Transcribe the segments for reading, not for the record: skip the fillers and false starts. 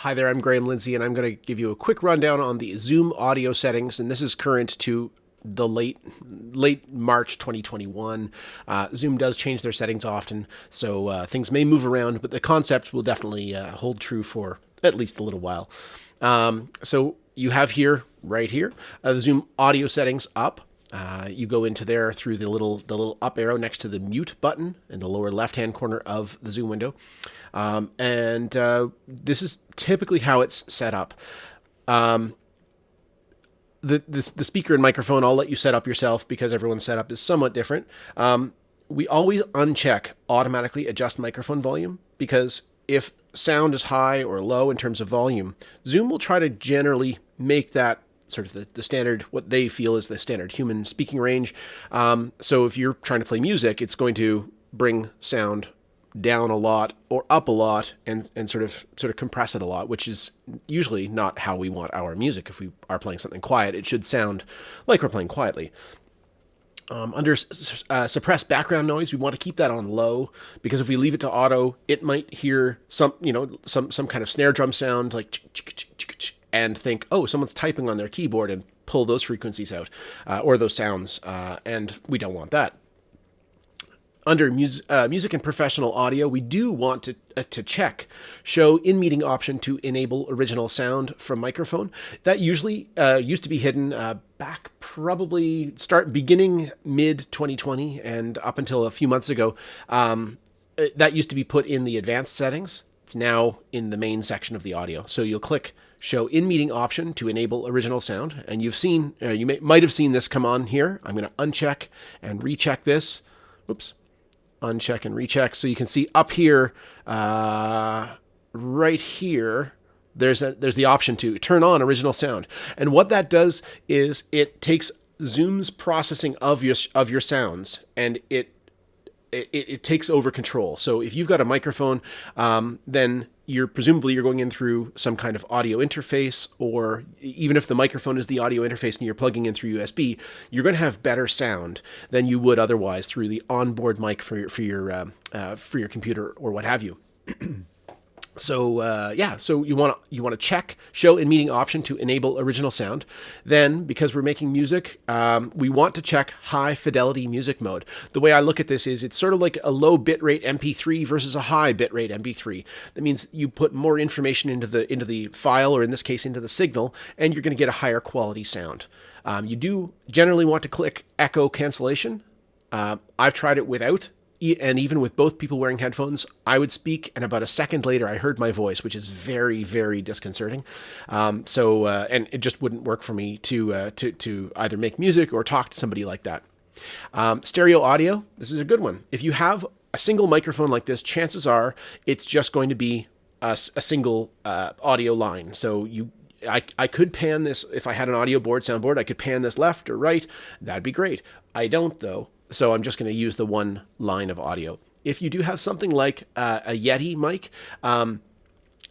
Hi there, I'm Graham Lindsay, and I'm going to give you a quick rundown on the Zoom audio settings, and this is current to the late March 2021. Zoom does change their settings often, so things may move around, but the concept will definitely hold true for at least a little while. So you have here, right here, the Zoom audio settings up. You go into there through the little up arrow next to the mute button in the lower left-hand corner of the Zoom window. This is typically how it's set up. The speaker and microphone, I'll let you set up yourself because everyone's setup is somewhat different. We always uncheck automatically adjust microphone volume because if sound is high or low in terms of volume, Zoom will try to generally make that sort of the standard, what they feel is the standard human speaking range. So if you're trying to play music, it's going to bring sound down a lot or up a lot and sort of compress it a lot, which is usually not how we want our music. If we are playing something quiet, it should sound like we're playing quietly. Under suppressed background noise, we want to keep that on low because if we leave it to auto, it might hear some kind of snare drum sound like and think, oh, someone's typing on their keyboard and pull those frequencies out or those sounds, and we don't want that. Under music and professional audio, we do want to check show in meeting option to enable original sound from microphone. That usually used to be hidden back probably beginning mid 2020 and up until a few months ago. That used to be put in the advanced settings. It's now in the main section of the audio. So you'll click show in meeting option to enable original sound, and you've seen might have seen this come on here. I'm going to uncheck and recheck this. Oops. Uncheck and recheck. So you can see up here, right here, there's the option to turn on original sound. And what that does is it takes Zoom's processing of your sounds and it takes over control. So if you've got a microphone, then you're going in through some kind of audio interface, or even if the microphone is the audio interface and you're plugging in through USB, you're going to have better sound than you would otherwise through the onboard mic for your computer or what have you. So you want to check show in meeting option to enable original sound. Then, because we're making music, we want to check high fidelity music mode. The way I look at this is it's sort of like a low bitrate MP3 versus a high bitrate MP3. That means you put more information into the file, or in this case into the signal, and you're going to get a higher quality sound. You do generally want to click echo cancellation. I've tried it without. And even with both people wearing headphones, I would speak, and about a second later, I heard my voice, which is very, very disconcerting. And it just wouldn't work for me to either make music or talk to somebody like that. Stereo audio, this is a good one. If you have a single microphone like this, chances are it's just going to be a single audio line. So I could pan this, if I had an audio soundboard, I could pan this left or right. That'd be great. I don't, though. So I'm just going to use the one line of audio. If you do have something like a Yeti mic,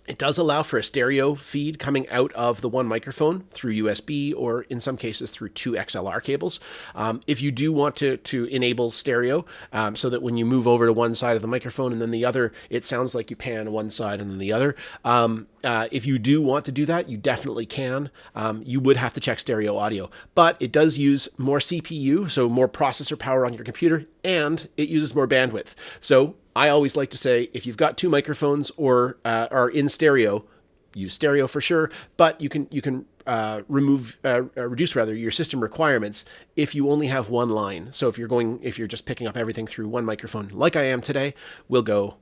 it does allow for a stereo feed coming out of the one microphone through USB, or in some cases through two XLR cables. If you do want to enable stereo, so that when you move over to one side of the microphone and then the other, it sounds like you pan one side and then the other. If you do want to do that, you definitely can. You would have to check stereo audio, but it does use more CPU, so more processor power on your computer, and it uses more bandwidth. So I always like to say, if you've got two microphones or are in stereo, use stereo for sure, but you can reduce your system requirements if you only have one line. So if you're just picking up everything through one microphone, like I am today, we'll go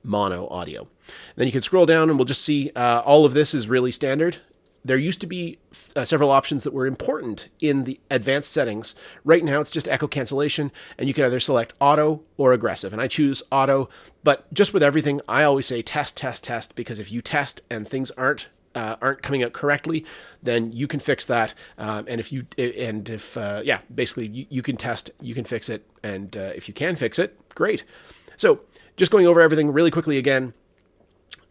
mono audio. Then you can scroll down and we'll just see all of this is really standard. There used to be several options that were important in the advanced settings. Right now, it's just echo cancellation, and you can either select auto or aggressive. And I choose auto, but just with everything, I always say test, test, test, because if you test and things aren't coming out correctly, then you can fix that. Basically you can test, you can fix it, and if you can fix it, great. So just going over everything really quickly again,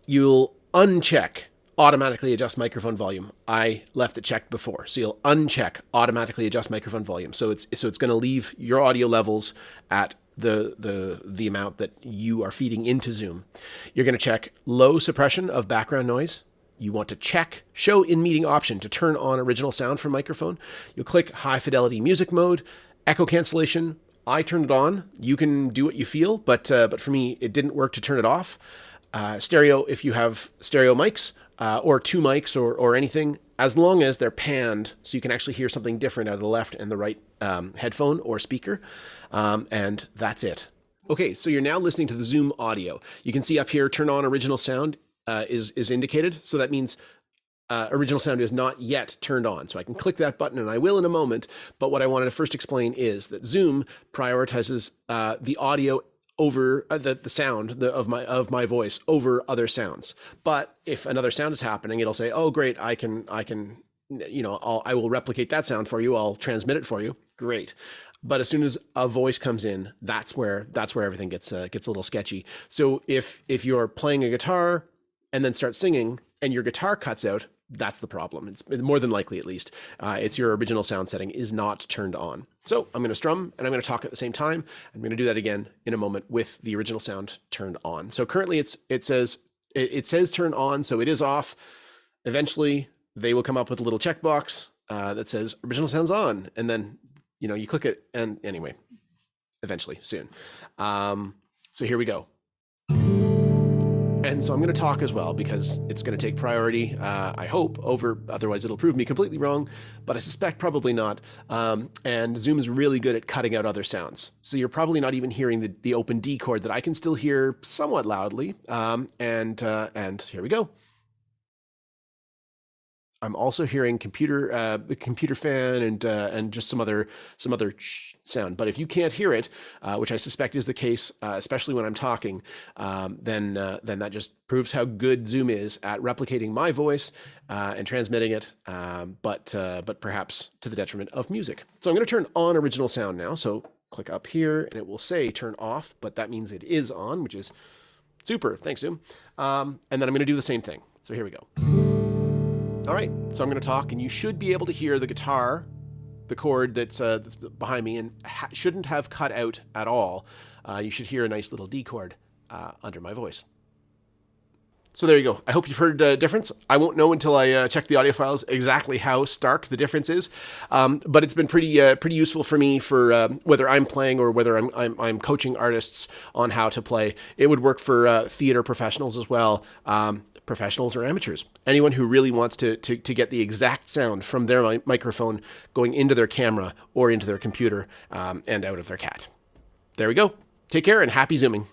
you'll uncheck automatically adjust microphone volume. I left it checked before. So you'll uncheck automatically adjust microphone volume. So it's going to leave your audio levels at the amount that you are feeding into Zoom. You're going to check low suppression of background noise. you want to check Show in Meeting option to turn on original sound from microphone. You'll click High Fidelity Music Mode, Echo Cancellation. I turned it on. You can do what you feel, but for me, it didn't work to turn it off. Stereo, if you have stereo mics or two mics or anything, as long as they're panned so you can actually hear something different out of the left and the right headphone or speaker. And that's it. Okay, so you're now listening to the Zoom audio. You can see up here, turn on original sound is indicated. So that means original sound is not yet turned on. So I can click that button, and I will in a moment. But what I wanted to first explain is that Zoom prioritizes the audio over the sound of my voice over other sounds. But if another sound is happening, it'll say, "Oh, great! I can I will replicate that sound for you. I'll transmit it for you." Great. But as soon as a voice comes in, that's where everything gets a little sketchy. So if you're playing a guitar and then start singing and your guitar cuts out, that's the problem. It's more than likely, at least, it's your original sound setting is not turned on. So I'm going to strum and I'm going to talk at the same time. I'm going to do that again in a moment with the original sound turned on. So currently it says turn on, so it is off. Eventually they will come up with a little checkbox that says original sound's on, and then you click it, and anyway, eventually, soon. So here we go. And so I'm going to talk as well because it's going to take priority, I hope, over, otherwise it'll prove me completely wrong, but I suspect probably not. And Zoom is really good at cutting out other sounds. So you're probably not even hearing the open D chord that I can still hear somewhat loudly. And here we go. I'm also hearing the computer fan and just some other sound. But if you can't hear it, which I suspect is the case, especially when I'm talking, then that just proves how good Zoom is at replicating my voice and transmitting it, but perhaps to the detriment of music. So I'm going to turn on original sound now. So click up here, and it will say turn off, but that means it is on, which is super. Thanks, Zoom. And then I'm going to do the same thing. So here we go. All right, so I'm going to talk, and you should be able to hear the guitar, the chord that's behind me, and shouldn't have cut out at all. You should hear a nice little D chord under my voice. So there you go. I hope you've heard a difference. I won't know until I check the audio files exactly how stark the difference is, but it's been pretty useful for me for whether I'm playing or whether I'm coaching artists on how to play. It would work for theater professionals as well. Professionals or amateurs, anyone who really wants to get the exact sound from their microphone going into their camera or into their computer and out of their cat. There we go. Take care and happy Zooming.